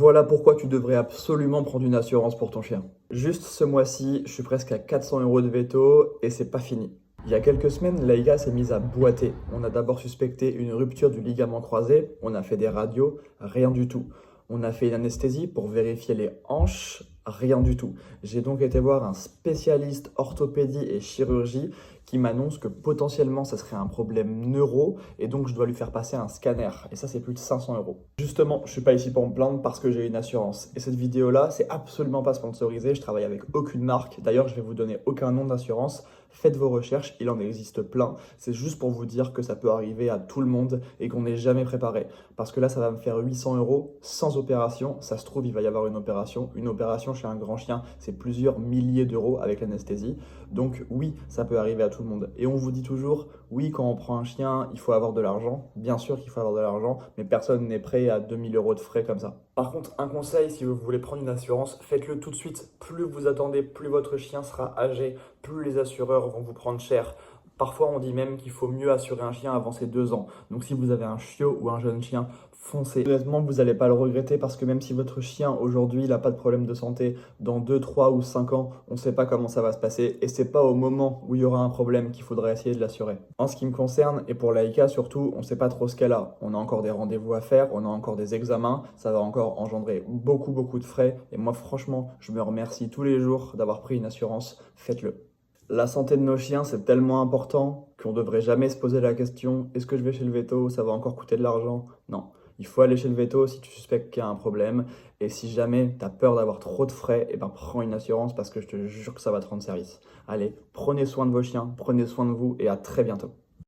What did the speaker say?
Voilà pourquoi tu devrais absolument prendre une assurance pour ton chien. Juste ce mois-ci, je suis presque à 400 € de veto et c'est pas fini. Il y a quelques semaines, Laïka s'est mise à boiter. On a d'abord suspecté une rupture du ligament croisé, on a fait des radios, rien du tout. On a fait une anesthésie pour vérifier les hanches, rien du tout. J'ai donc été voir un spécialiste orthopédie et chirurgie qui m'annonce que potentiellement ça serait un problème neuro et donc je dois lui faire passer un scanner. Et ça, c'est plus de 500 €. Justement, je suis pas ici pour me plaindre parce que j'ai une assurance. Et cette vidéo-là, c'est absolument pas sponsorisé. Je travaille avec aucune marque. D'ailleurs, je vais vous donner aucun nom d'assurance. Faites vos recherches, il en existe plein. C'est juste pour vous dire que ça peut arriver à tout le monde et qu'on n'est jamais préparé. Parce que là, ça va me faire 800 € sans opération. Ça se trouve, il va y avoir une opération. Une opération chez un grand chien, c'est plusieurs milliers d'euros avec l'anesthésie. Donc oui, ça peut arriver à tout le monde. Et on vous dit toujours, oui, quand on prend un chien, il faut avoir de l'argent. Bien sûr qu'il faut avoir de l'argent, mais personne n'est prêt à 2000 € de frais comme ça. Par contre, un conseil, si vous voulez prendre une assurance, faites-le tout de suite. Plus vous attendez, plus votre chien sera âgé, plus les assureurs vont vous prendre cher. Parfois, on dit même qu'il faut mieux assurer un chien avant ses 2 ans. Donc si vous avez un chiot ou un jeune chien, foncez. Honnêtement, vous n'allez pas le regretter parce que même si votre chien aujourd'hui n'a pas de problème de santé, dans 2, 3 ou 5 ans, on ne sait pas comment ça va se passer et c'est pas au moment où il y aura un problème qu'il faudra essayer de l'assurer. En ce qui me concerne et pour Laïka surtout, on ne sait pas trop ce qu'elle a. On a encore des rendez-vous à faire, on a encore des examens, ça va encore engendrer beaucoup de frais et moi franchement, je me remercie tous les jours d'avoir pris une assurance. Faites-le. La santé de nos chiens, c'est tellement important qu'on ne devrait jamais se poser la question, est-ce que je vais chez le véto, ça va encore coûter de l'argent? Non, il faut aller chez le véto si tu suspectes qu'il y a un problème. Et si jamais tu as peur d'avoir trop de frais, eh ben prends une assurance parce que je te jure que ça va te rendre service. Allez, prenez soin de vos chiens, prenez soin de vous et à très bientôt.